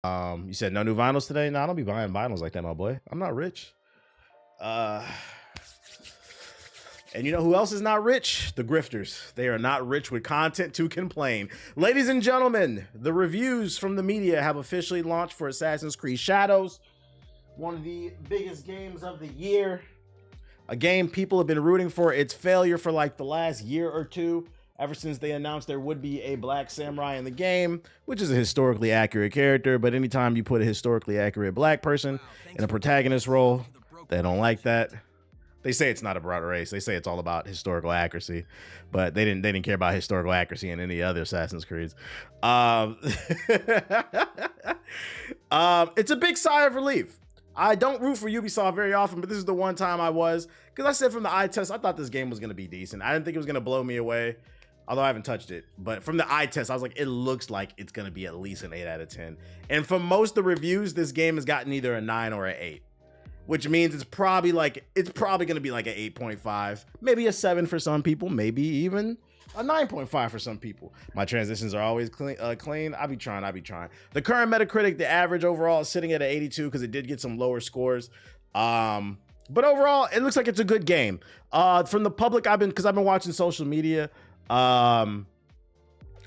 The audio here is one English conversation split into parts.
You said no new vinyls today? No, I don't be buying vinyls like that, my boy. I'm not rich. And you know who else is not rich? The grifters. They are not rich with content to complain. Ladies and gentlemen, the reviews from the media have officially launched for Assassin's Creed Shadows, one of the biggest games of the year. A game people have been rooting for its failure for like the last year or two, ever since they announced there would be a black samurai in the game, which is a historically accurate character. But anytime you put a historically accurate black person in a protagonist role, they don't like that. They say it's not a broad race. They say it's all about historical accuracy, but they didn't care about historical accuracy in any other Assassin's Creeds. It's a big sigh of relief. I don't root for Ubisoft very often, but this is the one time I was, because I said from the eye test, I thought this game was going to be decent. I didn't think it was going to blow me away, although I haven't touched it. But from the eye test, I was like, it looks like it's going to be at least an 8 out of 10. And from most of the reviews, this game has gotten either a 9 or an 8. Which means it's probably going to be like an 8.5, maybe a 7 for some people, maybe even a 9.5 for some people. My transitions are always clean. I be trying. The current Metacritic, the average overall is sitting at an 82 because it did get some lower scores. But overall, it looks like it's a good game. From the public, I've been watching social media.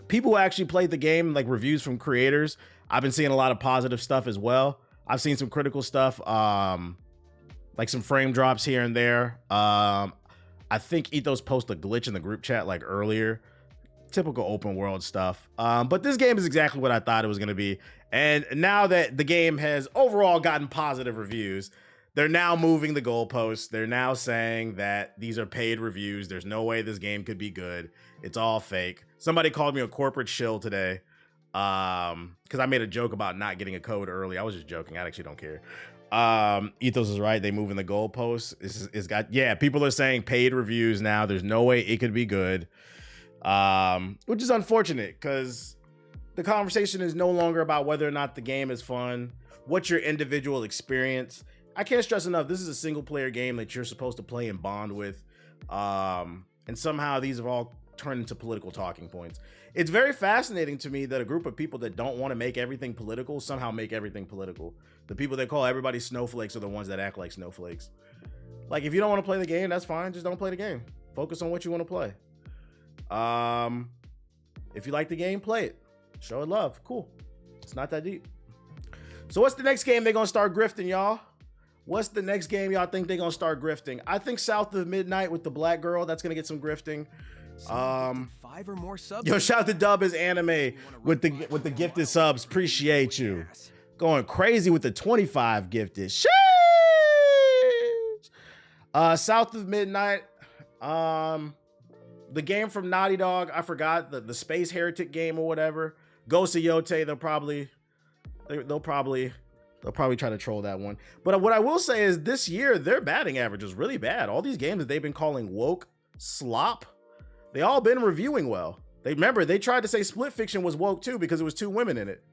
People who actually played the game, like reviews from creators, I've been seeing a lot of positive stuff as well. I've seen some critical stuff. Like some frame drops here and there. I think Ethos posted a glitch in the group chat like earlier. Typical open world stuff. But this game is exactly what I thought it was going to be. And now that the game has overall gotten positive reviews, they're now moving the goalposts. They're now saying that these are paid reviews. There's no way this game could be good. It's all fake. Somebody called me a corporate shill today. Because I made a joke about not getting a code early. I was just joking. I actually don't care. Ethos is right. They moving the goalposts. It's got, yeah, people are saying paid reviews now. There's no way it could be good. Which is unfortunate because the conversation is no longer about whether or not the game is fun. What's your individual experience? I can't stress enough. This is a single player game that you're supposed to play and bond with. And somehow these have all turned into political talking points. It's very fascinating to me that a group of people that don't want to make everything political somehow make everything political. The people that call everybody snowflakes are the ones that act like snowflakes. Like, if you don't want to play the game, that's fine. Just don't play the game. Focus on what you want to play. If you like the game, play it. Show it love. Cool. It's not that deep. So what's the next game they're going to start grifting, y'all? What's the next game y'all think they're going to start grifting? I think South of Midnight with the black girl, that's going to get some grifting. 5 or more subs. Yo, shout out to Dub as Anime with the gifted subs. Appreciate you. Going crazy with the 25 gifted. Sheesh. South of Midnight. The game from Naughty Dog, I forgot, the Space Heretic game or whatever. Ghost of Yote, they'll probably try to troll that one. But what I will say is this year, their batting average is really bad. All these games that they've been calling woke slop, they all been reviewing well. They tried to say Split Fiction was woke too because it was 2 women in it.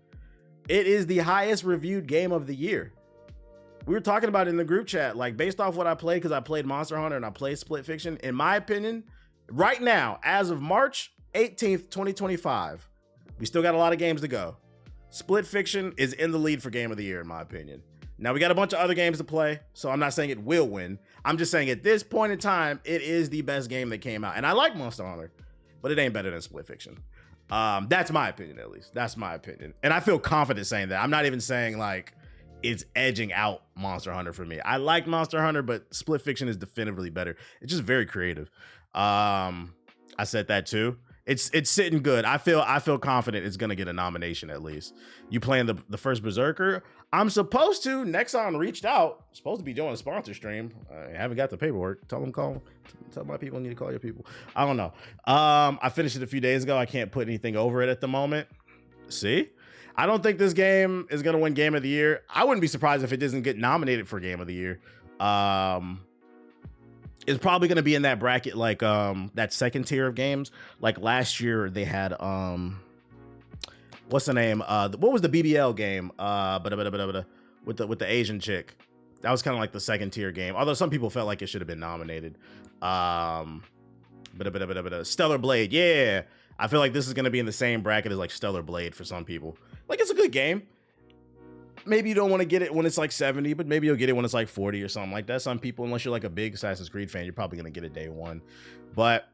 It is the highest reviewed game of the year. We were talking about it in the group chat, like based off what I played, because I played Monster Hunter and I played Split Fiction. In my opinion, right now, as of March 18th, 2025, we still got a lot of games to go. Split Fiction is in the lead for game of the year, in my opinion. Now, we got a bunch of other games to play, so I'm not saying it will win. I'm just saying at this point in time, it is the best game that came out. And I like Monster Hunter, but it ain't better than Split Fiction. That's my opinion, at least. That's my opinion. And I feel confident saying that. I'm not even saying, like, it's edging out Monster Hunter for me. I like Monster Hunter, but Split Fiction is definitively better. It's just very creative. I said that, too. It's sitting good. I feel confident it's gonna get a nomination at least. You playing the first Berserker? I'm supposed to. Nexon reached out. Supposed to be doing a sponsor stream. I haven't got the paperwork. Tell my people you need to call your people. I don't know. I finished it a few days ago. I can't put anything over it at the moment. See? I don't think this game is gonna win Game of the Year. I wouldn't be surprised if it doesn't get nominated for Game of the Year. It's probably going to be in that bracket, like that second tier of games. Like last year they had what's the name? What was the BBL game? With the Asian chick. That was kind of like the second tier game. Although some people felt like it should have been nominated. Stellar Blade, yeah. I feel like this is going to be in the same bracket as like Stellar Blade for some people. Like, it's a good game. maybe you don't want to get it when it's like 70, but maybe you'll get it when it's like 40 or something like that. Some people, unless you're like a big Assassin's Creed fan, you're probably going to get it day one. But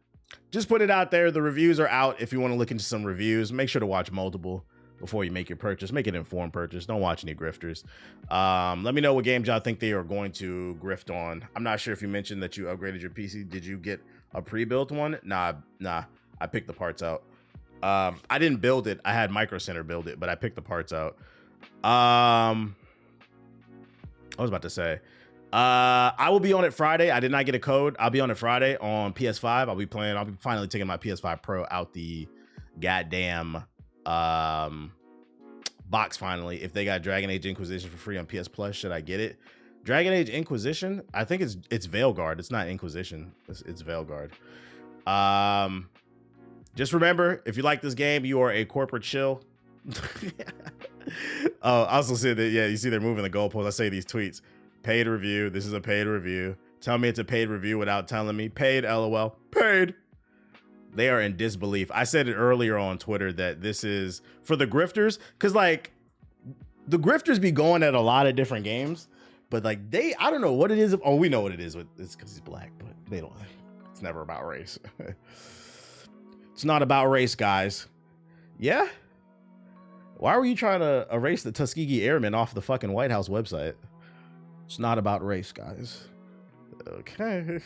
just put it out there. The reviews are out. If you want to look into some reviews, make sure to watch multiple before you make your purchase. Make an informed purchase. Don't watch any grifters. Let me know what games y'all think they are going to grift on. I'm not sure if you mentioned that you upgraded your PC. Did you get a pre-built one? Nah. I picked the parts out. I didn't build it. I had Micro Center build it, but I picked the parts out. I was about to say, I will be on it Friday. I did not get a code. I'll be on it Friday on PS5. I'll be finally taking my PS5 Pro out the goddamn box finally. If they got Dragon Age Inquisition for free on PS Plus, should I get it? Dragon Age Inquisition? I think it's Veilguard. It's not Inquisition. It's Veilguard. Just remember, if you like this game, you are a corporate shill. Oh, I also said that, yeah, you see they're moving the goalposts. I say these tweets. Paid review. This is a paid review. Tell me it's a paid review without telling me. Paid, LOL. Paid. They are in disbelief. I said it earlier on Twitter that this is for the grifters, because like the grifters be going at a lot of different games, but like I don't know what it is. Oh, we know what it is. It's because he's black, but they don't. It's never about race. It's not about race, guys. Yeah. Why were you trying to erase the Tuskegee Airmen off the fucking White House website? It's not about race, guys. Okay.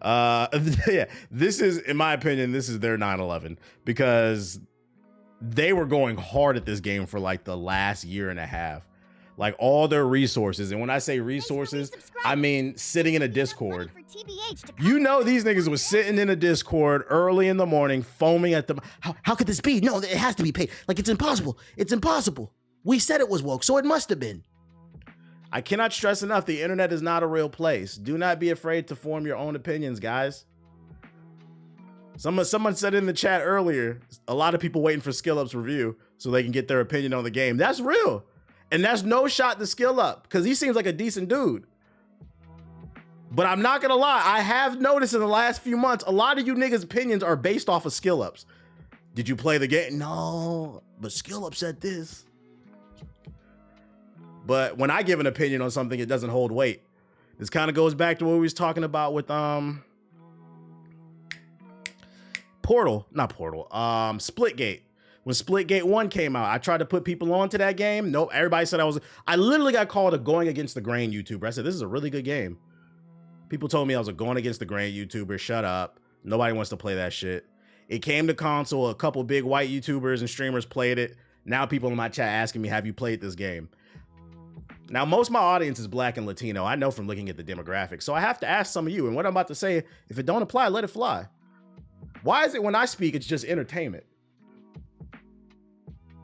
Yeah, this is, in my opinion, this is their 9/11 because they were going hard at this game for like the last year and a half. Like all their resources. And when I say resources, I mean sitting in a Discord. You know these niggas was sitting in a Discord early in the morning, foaming at them. How could this be? No, it has to be paid. Like, it's impossible. It's impossible. We said it was woke, so it must have been. I cannot stress enough, the internet is not a real place. Do not be afraid to form your own opinions, guys. Someone said in the chat earlier, a lot of people waiting for Skill Up's review so they can get their opinion on the game. That's real. And that's no shot to Skill Up because he seems like a decent dude. But I'm not gonna lie, I have noticed in the last few months, a lot of you niggas' opinions are based off of Skill Ups. Did you play the game? No, but Skill Up said this. But when I give an opinion on something, it doesn't hold weight. This kind of goes back to what we was talking about with Splitgate. When Splitgate 1 came out, I tried to put people onto that game. Nope, everybody said I literally got called a going against the grain YouTuber. I said, this is a really good game. People told me I was a going against the grain YouTuber. Shut up. Nobody wants to play that shit. It came to console. A couple big white YouTubers and streamers played it. Now people in my chat asking me, have you played this game? Now, most of my audience is black and Latino. I know from looking at the demographics. So I have to ask some of you, and what I'm about to say, if it don't apply, let it fly. Why is it when I speak, it's just entertainment?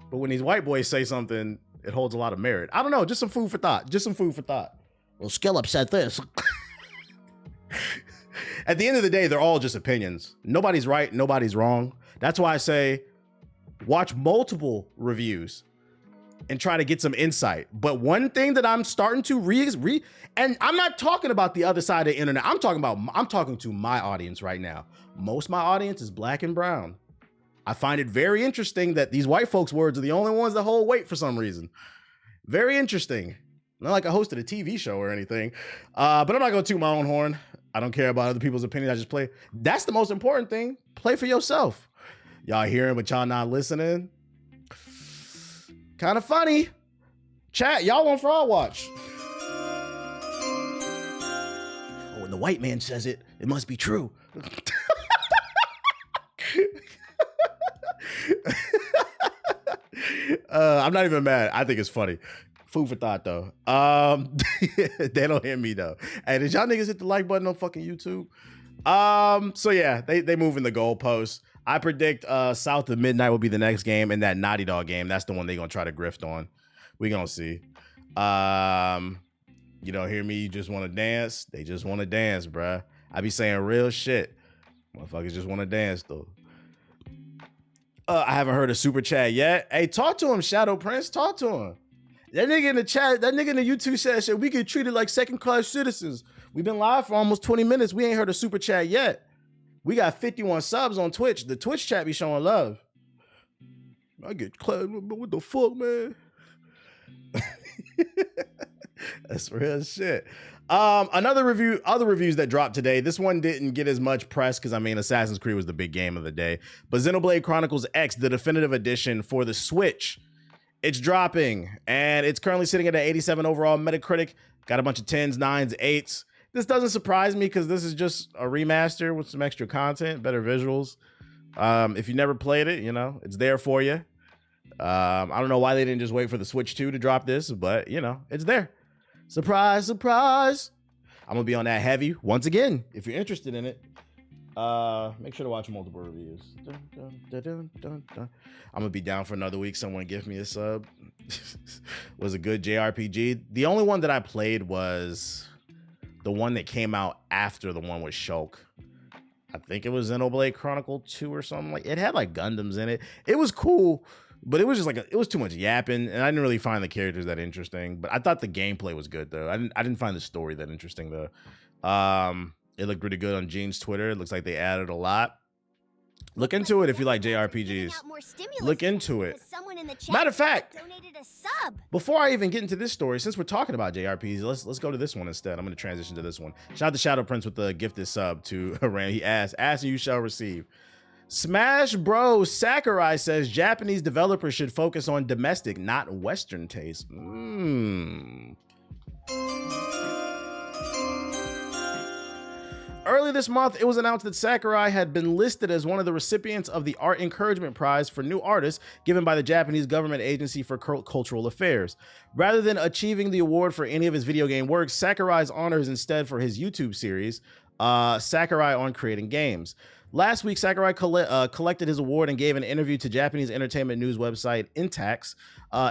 But when these white boys say something, it holds a lot of merit. I don't know, just some food for thought. Just some food for thought. Well, Skill Up said this. At the end of the day, they're all just opinions. Nobody's right, nobody's wrong. That's why I say, watch multiple reviews and try to get some insight. But one thing that I'm starting to and I'm not talking about the other side of the internet. I'm talking to my audience right now. Most of my audience is black and brown. I find it very interesting that these white folks' words are the only ones that hold weight for some reason. Very interesting. Not like I hosted a TV show or anything, but I'm not gonna toot my own horn. I don't care about other people's opinions. I just play. That's the most important thing. Play for yourself. Y'all hearing, but y'all not listening. Kind of funny. Chat, y'all on Fraud Watch. Oh, when the white man says it, it must be true. I'm not even mad. I think it's funny. Food for thought, though. They don't hear me, though. Hey, did y'all niggas hit the like button on fucking YouTube? So yeah, they moving the goalposts. I predict South of Midnight will be the next game, and that Naughty Dog game, that's the one they're gonna try to grift on. We gonna see. You don't hear me, you just wanna dance. They just wanna dance, bruh. I be saying real shit. Motherfuckers just wanna dance, though. I haven't heard a super chat yet. Hey, talk to him, Shadow Prince. Talk to him. That nigga in the chat, that nigga in the YouTube chat said we get treated like second-class citizens. We've been live for almost 20 minutes. We ain't heard a super chat yet. We got 51 subs on Twitch. The Twitch chat be showing love. I get clapped, but what the fuck, man? That's real shit. Other reviews that dropped today. This one didn't get as much press because I mean Assassin's Creed was the big game of the day. But Xenoblade Chronicles X, the definitive edition for the Switch, it's dropping and it's currently sitting at an 87 overall Metacritic. Got a bunch of 10s, 9s, 8s. This doesn't surprise me because this is just a remaster with some extra content, better visuals. If you never played it, you know, it's there for you. I don't know why they didn't just wait for the Switch 2 to drop this, but you know, it's there. Surprise, surprise. I'm gonna be on that heavy once again. If you're interested in it, make sure to watch multiple reviews. I'm gonna be down for another week. Someone give me a sub. Was a good JRPG. The only one that I played was the one that came out after the one with Shulk. I think it was Xenoblade Chronicle 2 or something. Like it had like Gundams in it. It was cool. But it was just like it was too much yapping, and I didn't really find the characters that interesting. But I thought the gameplay was good though. I didn't find the story that interesting though. It looked pretty good on Gene's Twitter. It looks like they added a lot. Look into it if you like JRPGs. Look into it. Matter of fact, before I even get into this story, since we're talking about JRPGs, let's go to this one instead. I'm going to transition to this one. Shout out to Shadow Prince with the gifted sub to Haran. He asked, "Ask and you shall receive." Smash Bros. Sakurai says Japanese developers should focus on domestic, not Western taste. Early this month, it was announced that Sakurai had been listed as one of the recipients of the Art Encouragement Prize for New Artists given by the Japanese Government Agency for Cultural Affairs. Rather than achieving the award for any of his video game works, Sakurai's honor is instead for his YouTube series, Sakurai on Creating Games. Last week, Sakurai collected his award and gave an interview to Japanese entertainment news website Intax,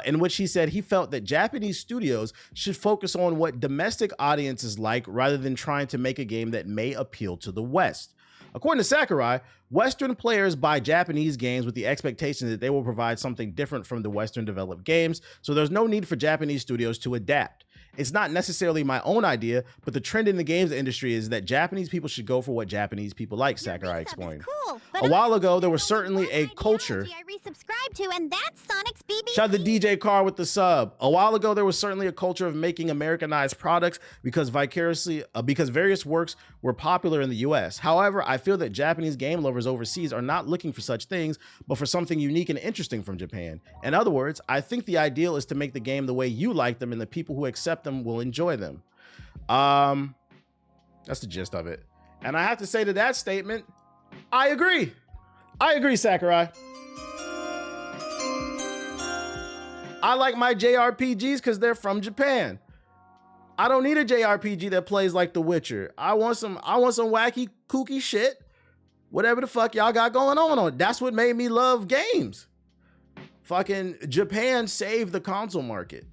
in which he said he felt that Japanese studios should focus on what domestic audiences like rather than trying to make a game that may appeal to the West. According to Sakurai, Western players buy Japanese games with the expectation that they will provide something different from the Western developed games, so there's no need for Japanese studios to adapt. It's not necessarily my own idea, but the trend in the games industry is that Japanese people should go for what Japanese people like, Sakurai explained. Cool, a while ago, there was certainly a culture. I resubscribed to, and that's Sonic's BB. Shout out to DJ Carr with the sub. A while ago, there was certainly a culture of making Americanized products because various works were popular in the US. However, I feel that Japanese game lovers overseas are not looking for such things, but for something unique and interesting from Japan. In other words, I think the ideal is to make the game the way you like them and the people who accept them will enjoy them. That's the gist of it. And I have to say to that statement, I agree. I agree, Sakurai. I like my JRPGs because they're from Japan. I don't need a JRPG that plays like The Witcher. I want some wacky, kooky shit. Whatever the fuck y'all got going on. That's what made me love games. Fucking Japan saved the console market.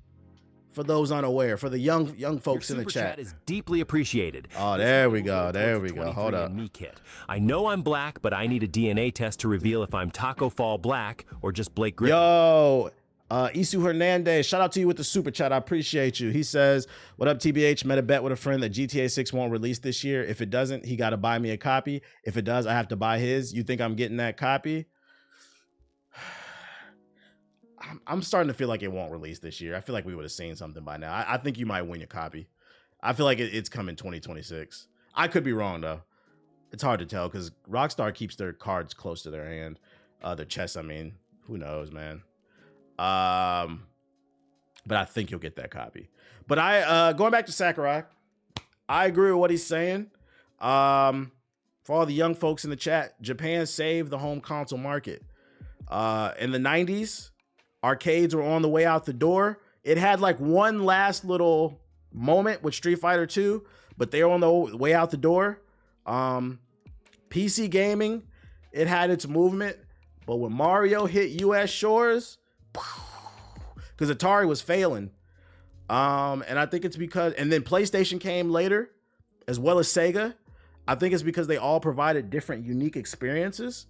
For those unaware, for the young folks in the chat. Is deeply appreciated. Oh, there we go. There we go. Hold up. Me kit. I know I'm black, but I need a DNA test to reveal if I'm Taco Fall black or just Blake Griffin. Yo, Isu Hernandez, shout out to you with the super chat. I appreciate you. He says, "What up, TBH? Made a bet with a friend that GTA 6 won't release this year. If it doesn't, he got to buy me a copy. If it does, I have to buy his. You think I'm getting that copy?" I'm starting to feel like it won't release this year. I feel like we would have seen something by now. I think you might win your copy. I feel like it's coming 2026. I could be wrong though. It's hard to tell because Rockstar keeps their cards close to their hand, their chest. I mean, who knows, man. But I think you'll get that copy. But going back to Sakurai, I agree with what he's saying. For all the young folks in the chat, Japan saved the home console market. In the 90s, arcades were on the way out the door. It had like one last little moment with Street Fighter 2, but they're on the way out the door. PC gaming, it had its movement, but when Mario hit US shores, because Atari was failing. And I think it's because, and then PlayStation came later, as well as Sega. I think it's because they all provided different unique experiences.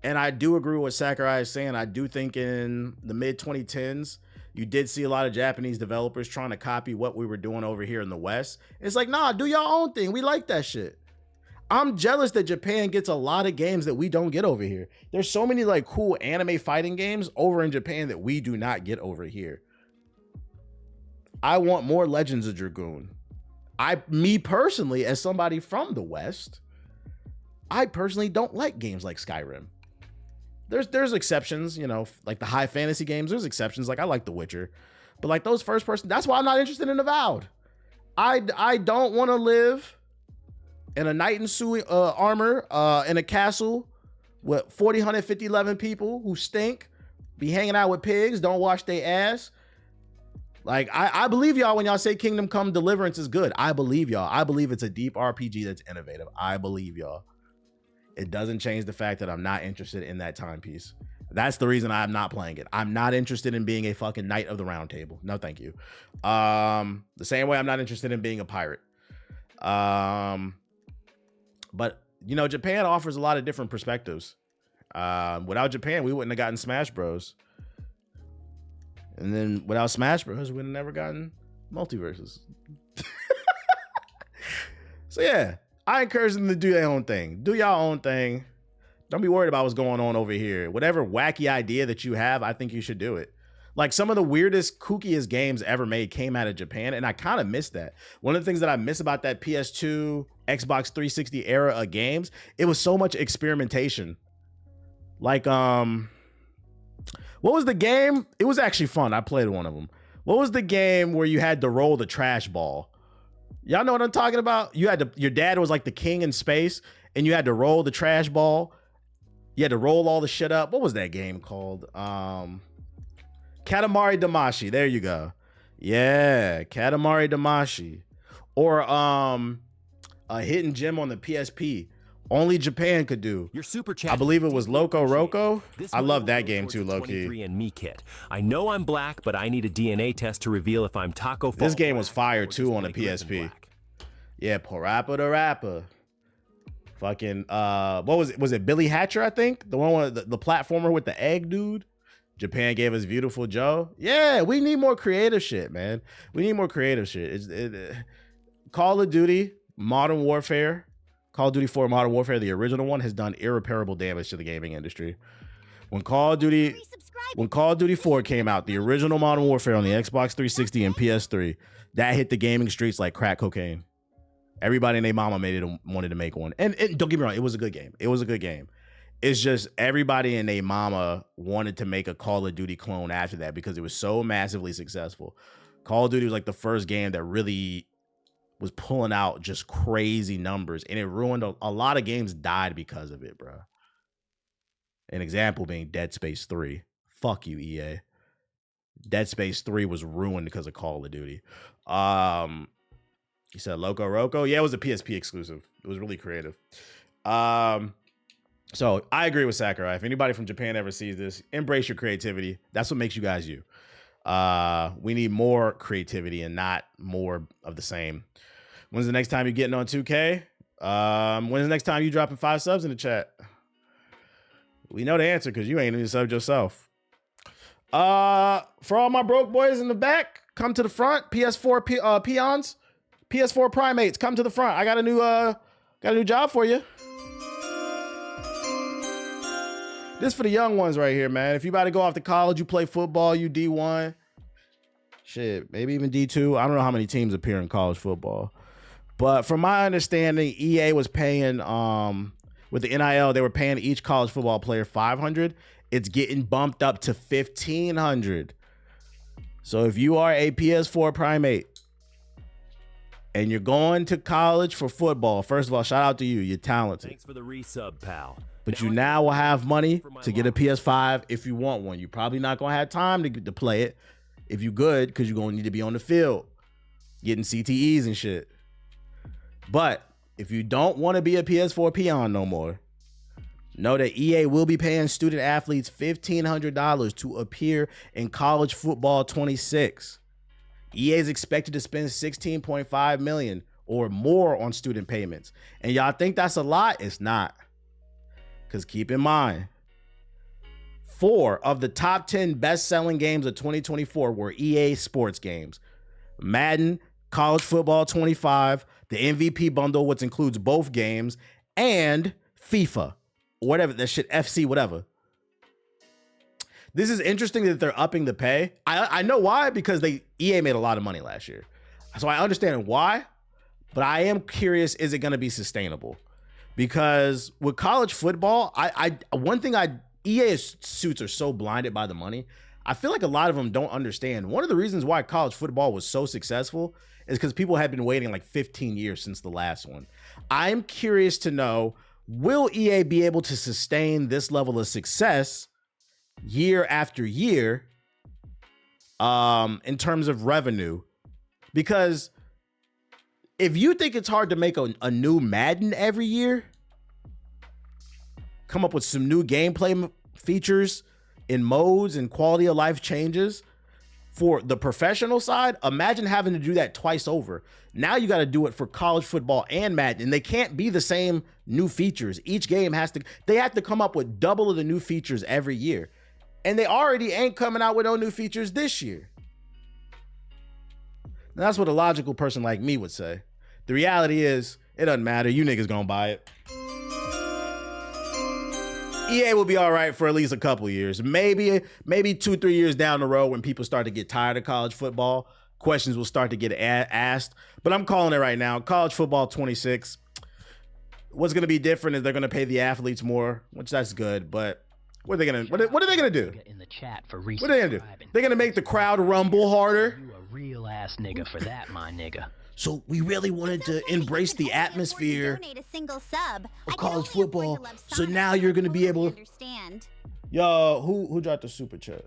And I do agree with what Sakurai is saying. I do think in the mid-2010s, you did see a lot of Japanese developers trying to copy what we were doing over here in the West. It's like, nah, do your own thing. We like that shit. I'm jealous that Japan gets a lot of games that we don't get over here. There's so many like cool anime fighting games over in Japan that we do not get over here. I want more Legends of Dragoon. Me personally, as somebody from the West, I personally don't like games like Skyrim. There's exceptions, you know, like the high fantasy games. There's exceptions. Like I like The Witcher, but like those first person. That's why I'm not interested in Avowed. I don't want to live in a knight in suit armor in a castle with 40, 150, 11 people who stink, be hanging out with pigs, don't wash their ass. Like I believe y'all when y'all say Kingdom Come Deliverance is good. I believe y'all. I believe it's a deep RPG that's innovative. I believe y'all. It doesn't change the fact that I'm not interested in that timepiece. That's the reason I'm not playing it. I'm not interested in being a fucking Knight of the Round Table. No, thank you. The same way I'm not interested in being a pirate. But you know, Japan offers a lot of different perspectives. Without Japan, we wouldn't have gotten Smash Bros. And then without Smash Bros, we would have never gotten Multiverses. So yeah, I encourage them to do their own thing. Do y'all own thing. Don't be worried about what's going on over here. Whatever wacky idea that you have, I think you should do it. Like some of the weirdest, kookiest games ever made came out of Japan, and I kind of miss that. One of the things that I miss about that PS2, Xbox 360 era of games, it was so much experimentation. Like, what was the game? It was actually fun. I played one of them. What was the game where you had to roll the trash ball? Y'all know what I'm talking about? You had to, your dad was like the king in space, and you had to roll the trash ball. You had to roll all the shit up. What was that game called? Katamari Damacy. There you go. Yeah, Katamari Damacy. Or a hidden gem on the PSP. Only Japan could do. Your super chat. I believe it was Loco Roco. I love that game too, low-key. 23andMe kit. I know I'm black, but I need a DNA test to reveal if I'm Taco Fall. This game was fire too on the PSP. Yeah, Parappa the Rapper. Fucking what was it Billy Hatcher, I think? The one with the platformer with the egg dude. Japan gave us Beautiful Joe. Yeah, we need more creative shit, man. We need more creative shit. Call of Duty, Modern Warfare, Call of Duty 4 Modern Warfare, the original one, has done irreparable damage to the gaming industry. When Call of Duty 4 came out, the original Modern Warfare on the Xbox 360 and PS3, that hit the gaming streets like crack cocaine. Everybody and their mama wanted to make one. And don't get me wrong, it was a good game. It was a good game. It's just everybody and their mama wanted to make a Call of Duty clone after that because it was so massively successful. Call of Duty was like the first game that really was pulling out just crazy numbers, and it ruined a lot of games died because of it, bro. An example being Dead Space 3. Fuck you, EA. Dead Space 3 was ruined because of Call of Duty. You said Loco Roco? Yeah, it was a PSP exclusive. It was really creative. So I agree with Sakurai. If anybody from Japan ever sees this, embrace your creativity. That's what makes you guys you. We need more creativity and not more of the same. When's the next time you're getting on 2K? When's the next time you dropping 5 subs in the chat? We know the answer because you ain't even subbed yourself. For all my broke boys in the back, come to the front. PS4 peons, PS4 primates, come to the front. I got a new job for you. This for the young ones right here, man. If you about to go off to college, you play football, you D1, shit, maybe even D2. I don't know how many teams appear in college football. But from my understanding, EA was paying, with the NIL, they were paying each college football player $500. It's getting bumped up to $1,500. So if you are a PS4 primate and you're going to college for football, first of all, shout out to you. You're talented. Thanks for the resub, pal. But you now will have money to get a PS5 if you want one. You're probably not going to have time to play it if you good, because you're going to need to be on the field getting CTEs and shit. But if you don't want to be a PS4 peon no more, know that EA will be paying student athletes $1,500 to appear in college football 26. EA is expected to spend $16.5 million or more on student payments. And y'all think that's a lot? It's not. Because keep in mind, 4 of the top 10 best-selling games of 2024 were EA sports games. Madden, College Football 25, the MVP bundle, which includes both games, and FIFA, whatever that shit, FC, whatever. this is interesting that they're upping the pay. I know why, because EA made a lot of money last year. So I understand why, but I am curious, is it going to be sustainable? Because with college football, EA suits are so blinded by the money. I feel like a lot of them don't understand. One of the reasons why college football was so successful is because people had been waiting like 15 years since the last one. I'm curious to know, will EA be able to sustain this level of success year after year in terms of revenue? Because if you think it's hard to make a new Madden every year, come up with some new gameplay features in modes and quality of life changes for the professional side, imagine having to do that twice over. Now you got to do it for college football and Madden, and they can't be the same new features. Each game they have to come up with double of the new features every year. And they already ain't coming out with no new features this year. Now, that's what a logical person like me would say. The reality is, it doesn't matter. You niggas gonna buy it. EA will be all right for at least a couple years. Maybe 2-3 years down the road, when people start to get tired of college football, questions will start to get asked. But I'm calling it right now. College football 26. What's going to be different is they're going to pay the athletes more, which that's good. But what are they going to do? In the chat for what are they going to do? They're going to make the crowd rumble harder. You a real ass nigga for that, my nigga. So we really wanted to embrace the atmosphere of college football. So now you're going to be able to understand. Yo, who dropped the super chat?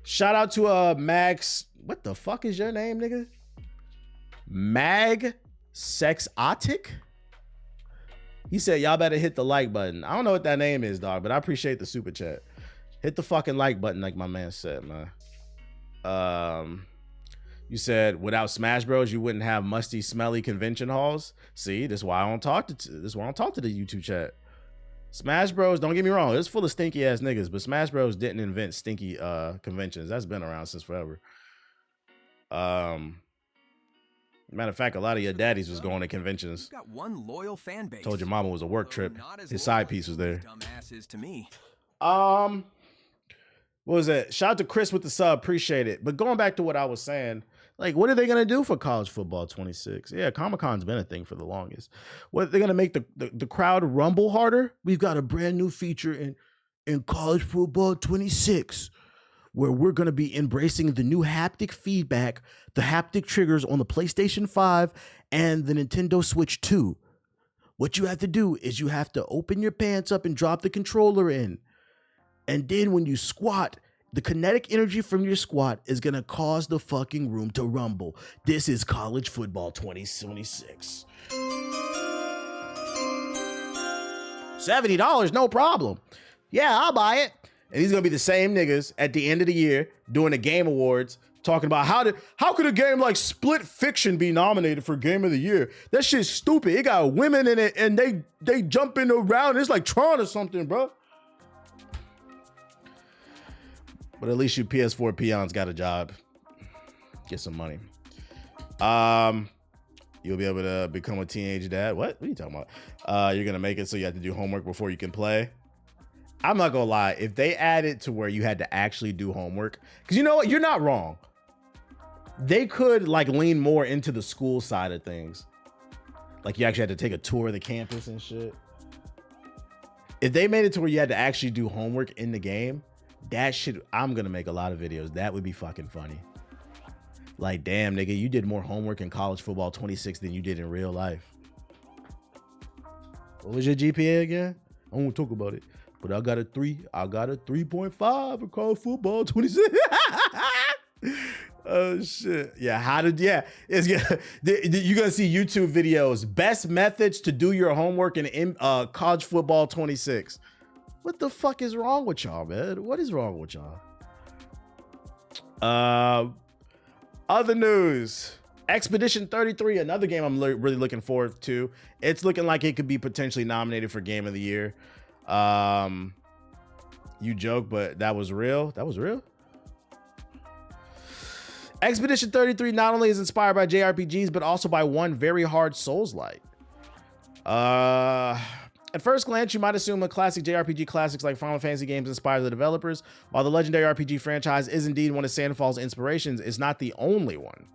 Shout out to Max. What the fuck is your name, nigga? Mag Sexotic? He said, y'all better hit the like button. I don't know what that name is, dog, but I appreciate the super chat. Hit the fucking like button, like my man said, man. You said without Smash Bros, you wouldn't have musty, smelly convention halls. See, this is why I don't talk to the YouTube chat. Smash Bros, don't get me wrong, it's full of stinky ass niggas, but Smash Bros didn't invent stinky conventions. That's been around since forever. Matter of fact, a lot of your daddies was going to conventions. Got one loyal fan base. Told your mama was a work trip. His side piece was there. Dumbasses to me. What was that? Shout out to Chris with the sub. Appreciate it. But going back to what I was saying, like, what are they going to do for college football 26? Yeah, Comic-Con's been a thing for the longest. What, are they going to make the crowd rumble harder? We've got a brand new feature in college football 26 where we're going to be embracing the new haptic feedback, the haptic triggers on the PlayStation 5 and the Nintendo Switch 2. What you have to do is you have to open your pants up and drop the controller in. And then when you squat, the kinetic energy from your squat is going to cause the fucking room to rumble. This is college football 2026. $70, no problem. Yeah, I'll buy it. And these going to be the same niggas at the end of the year doing the game awards talking about how could a game like Split Fiction be nominated for Game of the Year? That shit's stupid. It got women in it and they jumping around. It's like Tron or something, bro. But at least you PS4 peons got a job. Get some money. You'll be able to become a teenage dad. What are you talking about? You're going to make it so you have to do homework before you can play. I'm not going to lie. If they add it to where you had to actually do homework, because you know what? You're not wrong. They could like lean more into the school side of things. Like you actually had to take a tour of the campus and shit. If they made it to where you had to actually do homework in the game, that shit, I'm going to make a lot of videos. That would be fucking funny. Like, damn, nigga, you did more homework in college football 26 than you did in real life. What was your GPA again? I won't talk about it. But I got a 3.5 in college football 26. Oh shit. Yeah, it's you're gonna see YouTube videos. Best methods to do your homework in college football 26. What the fuck is wrong with y'all, man? What is wrong with y'all? Other news. Expedition 33, another game I'm really looking forward to. It's looking like it could be potentially nominated for Game of the Year. You joke, but that was real. That was real. Expedition 33 not only is inspired by JRPGs, but also by one very hard Souls-like. At first glance, you might assume a classic JRPG classics like Final Fantasy games inspire the developers. While the legendary RPG franchise is indeed one of Sanfall's inspirations, it's not the only one.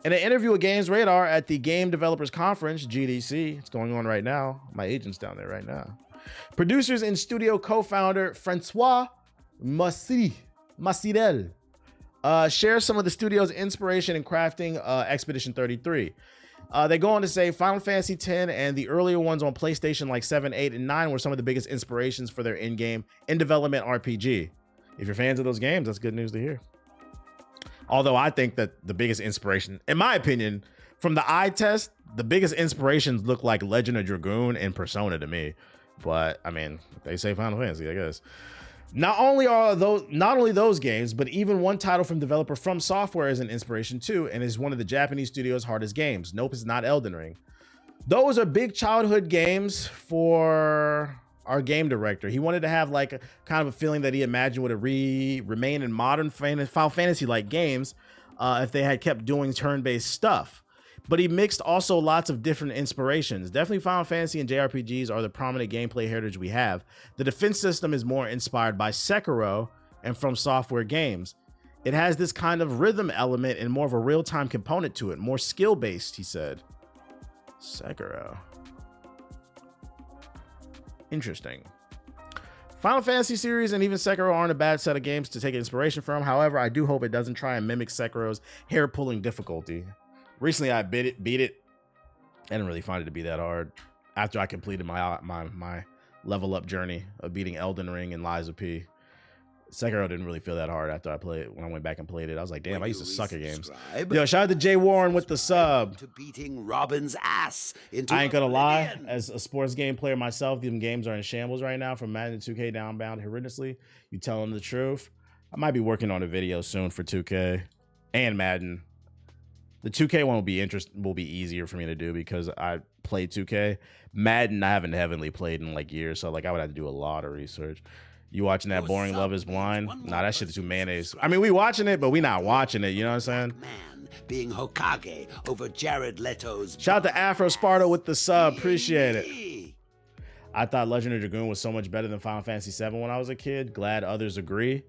In an interview with Games Radar at the Game Developers Conference, GDC, it's going on right now. My agent's down there right now. Producers and studio co-founder Francois Massirel share some of the studio's inspiration in crafting Expedition 33. They go on to say Final Fantasy X and the earlier ones on PlayStation like 7, 8, and 9 were some of the biggest inspirations for their in-game, in-development RPG. If you're fans of those games, that's good news to hear. Although I think that the biggest inspiration, in my opinion, from the eye test, the biggest inspirations look like Legend of Dragoon and Persona to me. But I mean, they say Final Fantasy, I guess. Not only those games, but even one title from developer From Software is an inspiration too, and is one of the Japanese studio's hardest games. Nope, it's not Elden Ring. Those are big childhood games for our game director. He wanted to have like a kind of a feeling that he imagined would remain in modern Final Fantasy like games if they had kept doing turn-based stuff. But he mixed also lots of different inspirations. Definitely Final Fantasy and JRPGs are the prominent gameplay heritage we have. The defense system is more inspired by Sekiro and From Software games. It has this kind of rhythm element and more of a real-time component to it, more skill-based, he said. Sekiro. Interesting. Final Fantasy series and even Sekiro aren't a bad set of games to take inspiration from. However, I do hope it doesn't try and mimic Sekiro's hair-pulling difficulty. Recently, I beat it. I didn't really find it to be that hard. After I completed my level up journey of beating Elden Ring and Lies of P, Sekiro didn't really feel that hard after I played it. When I went back and played it, I was like, damn, I used to suck at games. Yo, shout out to Jay Warren with the sub. To beating Robin's ass into I ain't gonna lie, as a sports game player myself, these games are in shambles right now from Madden 2K downbound horrendously. You telling the truth? I might be working on a video soon for 2K and Madden. The 2K one will be easier for me to do because I played 2K. Madden, I haven't heavily played in like years, so like I would have to do a lot of research. You watching that boring Love Is Blind? Nah, that shit is too mayonnaise. I mean, we watching it, but we not watching it. You know what I'm saying? Man being Hokage over Jared Leto's. Shout out to Afro Sparta with the sub. Appreciate it. I thought Legend of Dragoon was so much better than Final Fantasy VII when I was a kid. Glad others agree.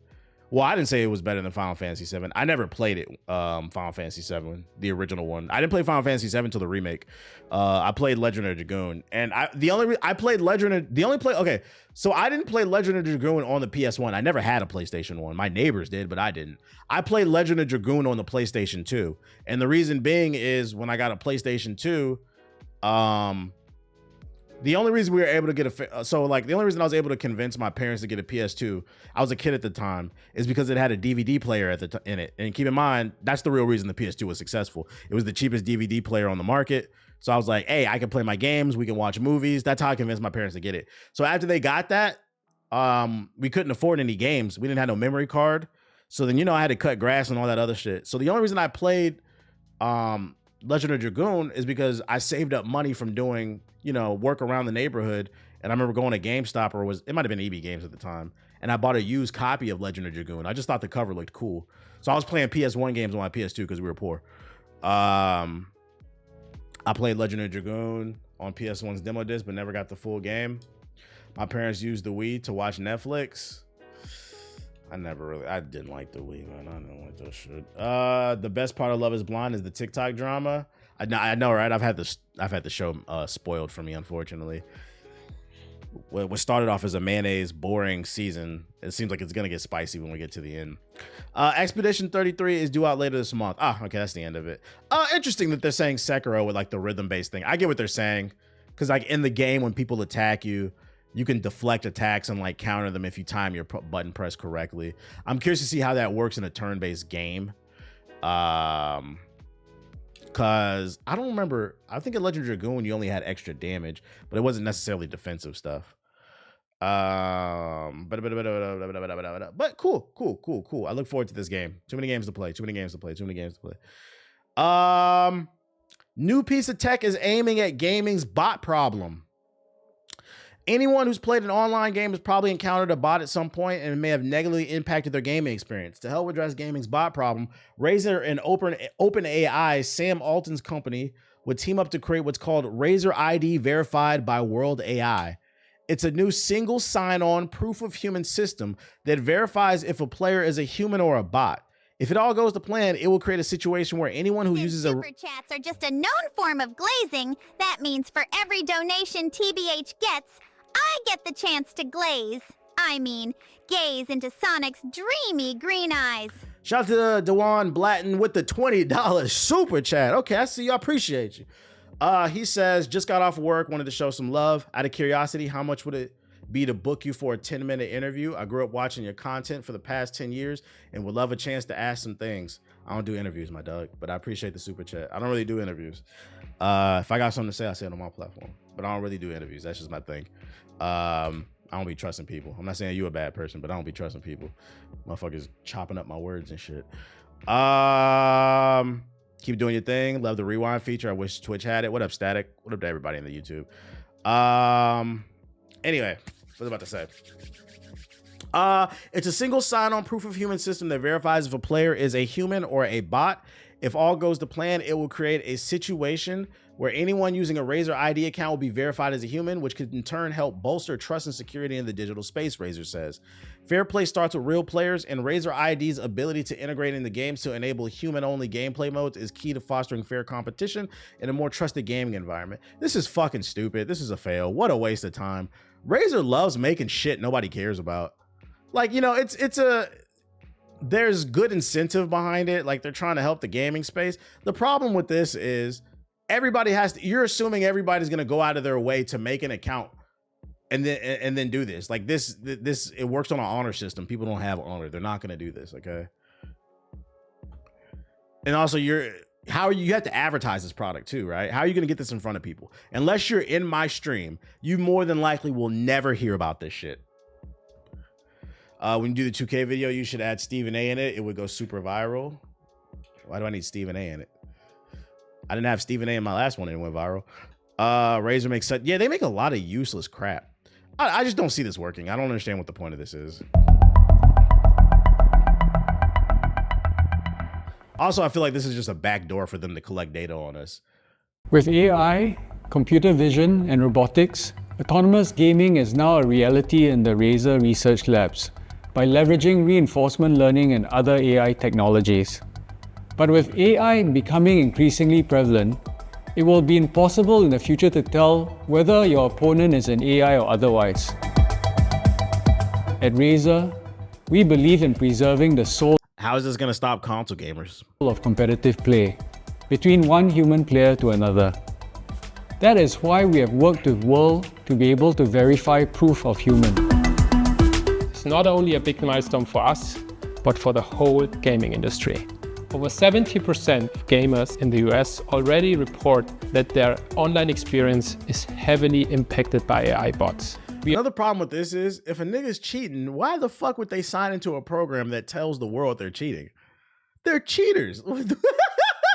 Well, I didn't say it was better than Final Fantasy VII. I never played it, Final Fantasy VII, the original one. I didn't play Final Fantasy VII until the remake. I played Legend of Dragoon, and I didn't play Legend of Dragoon on the PS1. I never had a PlayStation 1. My neighbors did, but I didn't. I played Legend of Dragoon on the PlayStation 2, and the reason being is when I got a PlayStation 2, the only reason we were able to get the only reason I was able to convince my parents to get a PS2, I was a kid at the time, is because it had a DVD player in it. And keep in mind, that's the real reason the PS2 was successful. It was the cheapest DVD player on the market. So I was like, hey, I can play my games, we can watch movies. That's how I convinced my parents to get it. So after they got that, we couldn't afford any games. We didn't have no memory card. So then, I had to cut grass and all that other shit. So the only reason I played Legend of Dragoon is because I saved up money from doing, work around the neighborhood. And I remember going to GameStop, or it might have been EB Games at the time. And I bought a used copy of Legend of Dragoon. I just thought the cover looked cool. So I was playing PS1 games on my PS2 because we were poor. I played Legend of Dragoon on PS1's demo disc, but never got the full game. My parents used the Wii to watch Netflix. I didn't like the Wii, man. I didn't like that shit. The best part of Love Is Blind is the TikTok drama. I know, right? I've had the show spoiled for me, unfortunately. What started off as a mayonnaise boring season, it seems like it's gonna get spicy when we get to the end. Expedition 33 is due out later this month. Okay, that's the end of it. Interesting that they're saying Sekiro with like the rhythm-based thing. I get what they're saying, because like in the game when people attack you, you can deflect attacks and like counter them if you time your button press correctly. I'm curious to see how that works in a turn-based game. Because I don't remember. I think in Legend of Dragoon you only had extra damage, but it wasn't necessarily defensive stuff. But cool. I look forward to this game. Too many games to play. New piece of tech is aiming at gaming's bot problem. Anyone who's played an online game has probably encountered a bot at some point and may have negatively impacted their gaming experience. To help address gaming's bot problem, Razer and OpenAI, Sam Altman's company, would team up to create what's called Razer ID verified by World AI. It's a new single sign-on proof of human system that verifies if a player is a human or a bot. If it all goes to plan, it will create a situation where anyone who uses Super chats are just a known form of glazing. That means for every donation TBH gets, I get the chance to glaze. I mean, gaze into Sonic's dreamy green eyes. Shout out to Dewan Blatton with the $20 super chat. Okay, I see you. I appreciate you. He says, just got off work, wanted to show some love. Out of curiosity, how much would it be to book you for a 10-minute interview? I grew up watching your content for the past 10 years and would love a chance to ask some things. I don't do interviews, my dog, but I appreciate the super chat. I don't really do interviews. If I got something to say, I'll say it on my platform, but I don't really do interviews. That's just my thing. I don't be trusting people. I'm not saying you're a bad person, but I don't be trusting people. Motherfuckers chopping up my words and shit. Keep doing your thing. Love the rewind feature. I wish Twitch had it. What up, Static? What up to everybody in the YouTube? Anyway, what was I about to say? It's a single sign-on proof of human system that verifies if a player is a human or a bot. If all goes to plan, it will create a situation where anyone using a Razer ID account will be verified as a human, which could in turn help bolster trust and security in the digital space, Razer says. Fair play starts with real players, and Razer ID's ability to integrate in the games to enable human-only gameplay modes is key to fostering fair competition in a more trusted gaming environment. This is fucking stupid. This is a fail. What a waste of time. Razer loves making shit nobody cares about. Like, you know, there's good incentive behind it. Like, they're trying to help the gaming space. The problem with this is you're assuming everybody's going to go out of their way to make an account and then do this. Like this, it works on an honor system. People don't have honor. They're not going to do this. Okay. And also you have to advertise this product too, right? How are you going to get this in front of people? Unless you're in my stream, you more than likely will never hear about this shit. When you do the 2K video, you should add Stephen A in it. It would go super viral. Why do I need Stephen A in it? I didn't have Stephen A in my last one and it went viral. Razer makes such, yeah, they make a lot of useless crap. I just don't see this working. I don't understand what the point of this is. Also, I feel like this is just a backdoor for them to collect data on us. With AI, computer vision, and robotics, autonomous gaming is now a reality in the Razer research labs by leveraging reinforcement learning and other AI technologies. But with AI becoming increasingly prevalent, it will be impossible in the future to tell whether your opponent is an AI or otherwise. At Razer, we believe in preserving the soul How is this going to stop console gamers? of competitive play between one human player to another. That is why we have worked with World to be able to verify proof of human. It's not only a big milestone for us, but for the whole gaming industry. Over 70% of gamers in the US already report that their online experience is heavily impacted by AI bots. Another problem with this is, if a nigga's cheating, why the fuck would they sign into a program that tells the world they're cheating? They're cheaters. That's why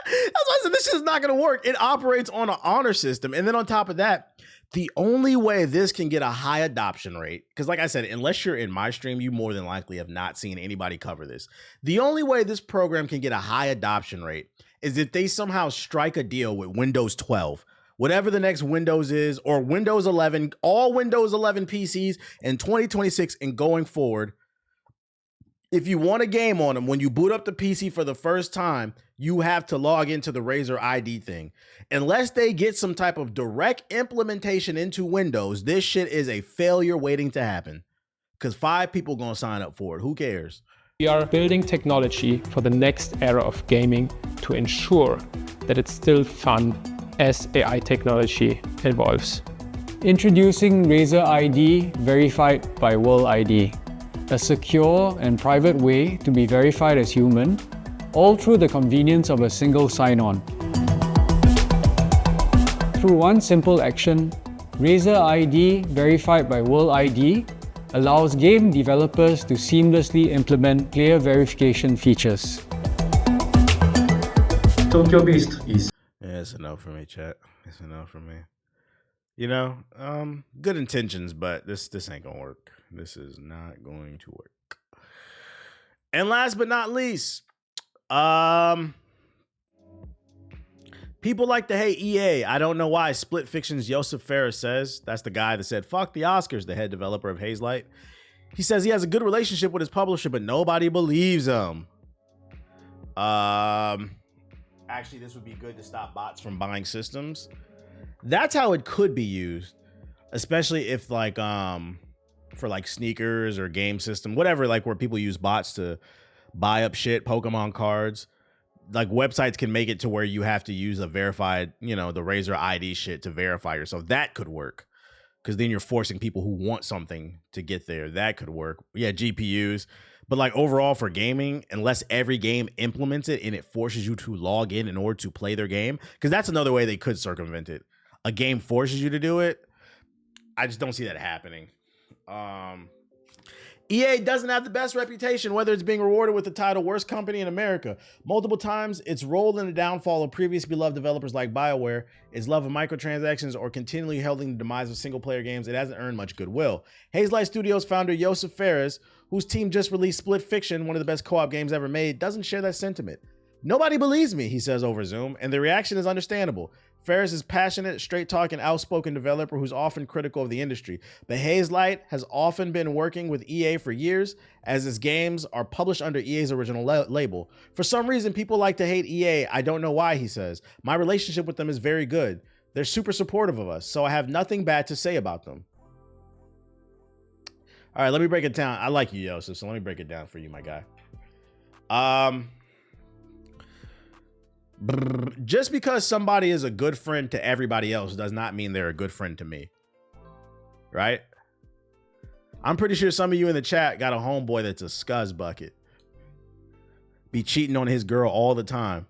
I said this is not going to work. It operates on an honor system. And then on top of that, the only way this can get a high adoption rate, because like I said, unless you're in my stream, you more than likely have not seen anybody cover this. The only way this program can get a high adoption rate is if they somehow strike a deal with Windows 12, whatever the next Windows is, or Windows 11, all Windows 11 PCs in 2026 and going forward. If you want a game on them, when you boot up the PC for the first time, you have to log into the Razer ID thing. Unless they get some type of direct implementation into Windows, this shit is a failure waiting to happen. Because 5 people gonna sign up for it. Who cares? We are building technology for the next era of gaming to ensure that it's still fun as AI technology evolves. Introducing Razer ID verified by World ID, a secure and private way to be verified as human, all through the convenience of a single sign-on. Through one simple action, Razer ID verified by World ID allows game developers to seamlessly implement player verification features. Tokyo-based is. Yeah, it's a no for me, chat. It's a no for me. You know, good intentions, but this ain't gonna work. This is not going to work. And last but not least, People like to hate EA. I don't know why. Split Fiction's Josef Fares says. That's the guy that said, fuck the Oscars, the head developer of Hazelight. He says he has a good relationship with his publisher, but nobody believes him. Actually, this would be good to stop bots from buying systems. That's how it could be used, especially if like for like sneakers or game system, whatever, like where people use bots to buy up shit, Pokemon cards. Like websites can make it to where you have to use a verified, you know, the Razer ID shit to verify yourself. That could work. Because then you're forcing people who want something to get there. That could work. Yeah, GPUs. But like overall for gaming, unless every game implements it and it forces you to log in order to play their game, because that's another way they could circumvent it. A game forces you to do it. I just don't see that happening. EA doesn't have the best reputation, whether it's being rewarded with the title worst company in America. Multiple times, its role in the downfall of previous beloved developers like BioWare, its love of microtransactions, or continually heralding the demise of single-player games, it hasn't earned much goodwill. Hazelight Studios founder Josef Fares, whose team just released Split Fiction, one of the best co-op games ever made, doesn't share that sentiment. Nobody believes me, he says over Zoom, and the reaction is understandable. Fares is passionate, straight-talking, outspoken developer who's often critical of the industry. But Hazelight has often been working with EA for years, as its games are published under EA's original label. For some reason, people like to hate EA. I don't know why, he says. My relationship with them is very good. They're super supportive of us, so I have nothing bad to say about them. All right, let me break it down. I like you, Joseph, so let me break it down for you, my guy. Just because somebody is a good friend to everybody else does not mean they're a good friend to me. Right? I'm pretty sure some of you in the chat got a homeboy that's a scuzz bucket. Be cheating on his girl all the time.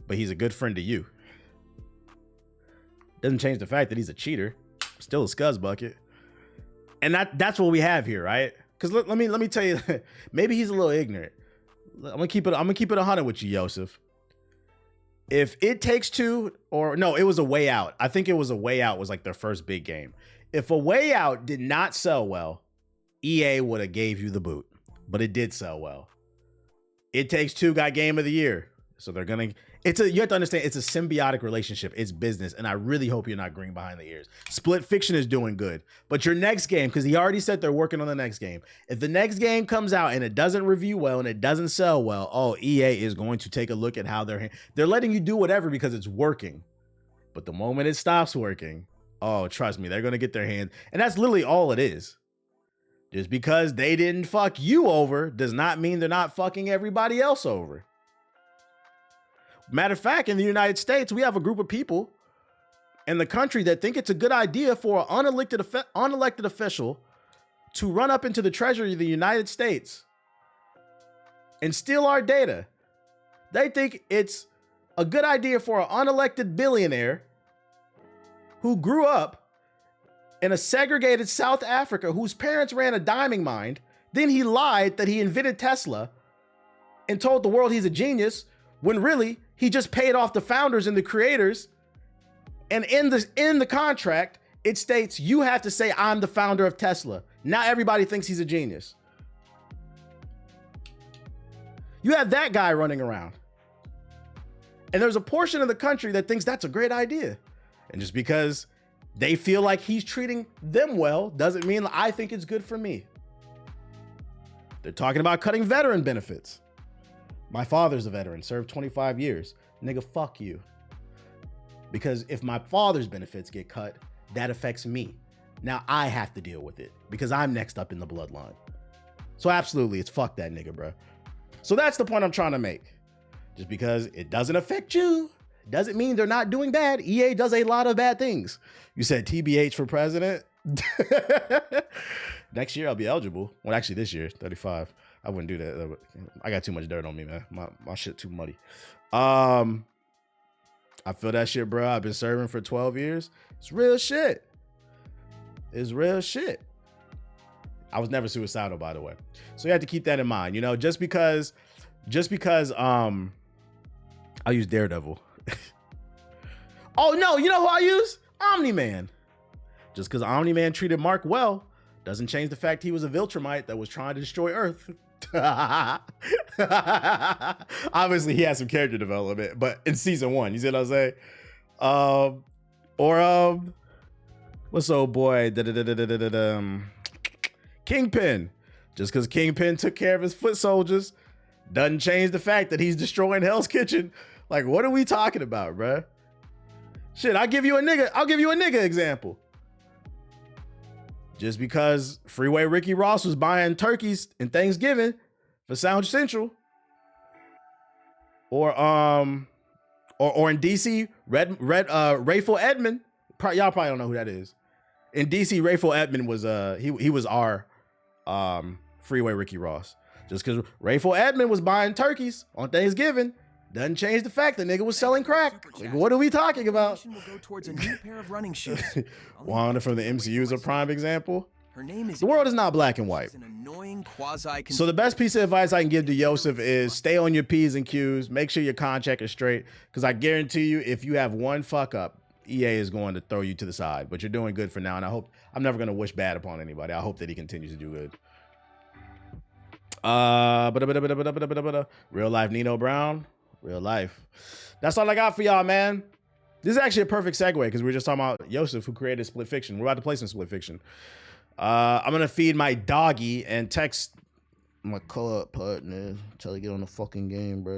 But he's a good friend to you. Doesn't change the fact that he's a cheater. Still a scuzz bucket. And that's what we have here, right? Because let me tell you, maybe he's a little ignorant. I'm gonna keep it 100 with you, Joseph. If It Takes Two, or no, it was A Way Out. I think it was A Way Out was like their first big game. If A Way Out did not sell well, EA would have gave you the boot, but it did sell well. It Takes Two got Game of the Year, so they're gonna. You have to understand, it's a symbiotic relationship. It's business, and I really hope you're not green behind the ears. Split Fiction is doing good, but your next game, because he already said they're working on the next game. If the next game comes out and it doesn't review well and it doesn't sell well, oh, EA is going to take a look at how they're letting you do whatever because it's working. But the moment it stops working, oh, trust me, they're going to get their hands. And that's literally all it is. Just because they didn't fuck you over does not mean they're not fucking everybody else over. Matter of fact, in the United States, we have a group of people in the country that think it's a good idea for an unelected official to run up into the treasury of the United States and steal our data. They think it's a good idea for an unelected billionaire who grew up in a segregated South Africa, whose parents ran a diamond mine. Then he lied that he invented Tesla and told the world he's a genius, when really he just paid off the founders and the creators. And in the contract, it states you have to say, I'm the founder of Tesla. Now everybody thinks he's a genius. You have that guy running around. And there's a portion of the country that thinks that's a great idea. And just because they feel like he's treating them well doesn't mean I think it's good for me. They're talking about cutting veteran benefits. My father's a veteran, served 25 years. Nigga, fuck you. Because if my father's benefits get cut, that affects me. Now I have to deal with it because I'm next up in the bloodline. So absolutely, it's fuck that nigga, bro. So that's the point I'm trying to make. Just because it doesn't affect you doesn't mean they're not doing bad. EA does a lot of bad things. You said TBH for president? Next year I'll be eligible. Well, actually this year, 35. I wouldn't do that. I got too much dirt on me, man. My shit too muddy. I feel that shit, bro. I've been serving for 12 years. It's real shit. It's real shit. I was never suicidal, by the way. So you have to keep that in mind. You know, just because I'll use Daredevil. Oh no, you know who I use? Omni-Man. Just because Omni-Man treated Mark well doesn't change the fact he was a Viltrumite that was trying to destroy Earth. Obviously, he has some character development, but in season 1, you see what I'm saying? What's old boy? Kingpin. Just because Kingpin took care of his foot soldiers doesn't change the fact that he's destroying Hell's Kitchen. Like, what are we talking about, bruh? Shit, I'll give you a nigga example. Just because Freeway Ricky Ross was buying turkeys in Thanksgiving for Sound Central, or in DC, Rayful Edmond. Y'all probably don't know who that is. In DC, Rayful Edmond was he was our Freeway Ricky Ross. Just because Rayful Edmond was buying turkeys on Thanksgiving doesn't change the fact that nigga was selling crack. Like, what are we talking about? Will go towards a new pair of running shoes. Wanda from the MCU is a prime example. Her name is The world is not black and white. an annoying quasi. So the best piece of advice I can give to Josef is stay on your P's and Q's. Make sure your contract is straight. Because I guarantee you, if you have one fuck up, EA is going to throw you to the side. But you're doing good for now. And I'm never going to wish bad upon anybody. I hope that he continues to do good. Real life Nino Brown. Real life. That's all I got for y'all, man. This is actually a perfect segue because we were just talking about Josef, who created Split Fiction. We're about to play some Split Fiction. I'm gonna feed my doggy and text my co-op partner, tell her to get on the fucking game, bro.